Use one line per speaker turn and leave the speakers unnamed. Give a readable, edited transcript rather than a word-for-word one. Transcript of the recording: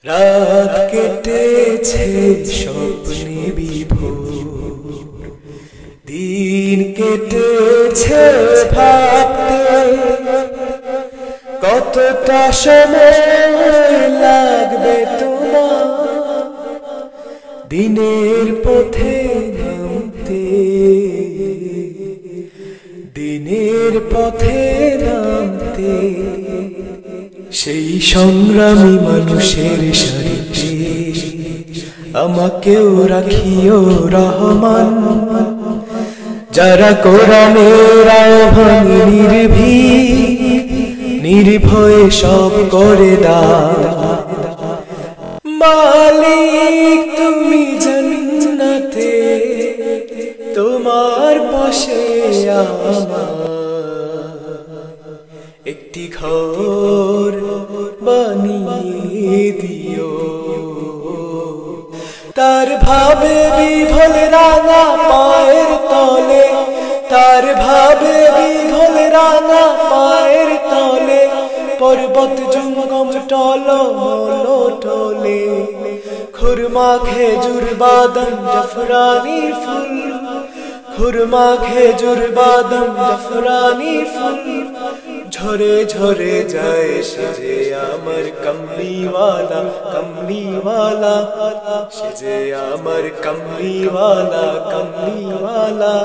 রাত কেটেছে স্বপ্নে বিভোর, দিন কেটেছে ভাবতে কতটা সময় লাগবে তোমার দিনের পথে নামতে, দিনের পথে নামতে। সেই সংগ্রামী মানুষের সারিতে আমাকেও রাখিও রহমান, যারা কোরআনের আহ্বান নির্ভয়ে সব করে দাও। মালিক তুমি জান্নাতে, তোমার পাশে আমার একটি ঘর বানিয়ে দিও। তার ভাবে বিভোল রাঙা পায়ের তলে, তার ভাবে বিভোল রাঙা পায়ের তলে, পর্বত জঙ্গম টলমলো টলে, খুরমা খেজুর বাদাম জাফরানির ফুল, খুরমা খেজুর বাদাম জাফরানির ফুল ঝরে ঝরে যায় সেজে আমার কমলিওয়ালা, কমলিওয়ালা সেজে আমার কমলিওয়ালা, কমলিওয়ালা।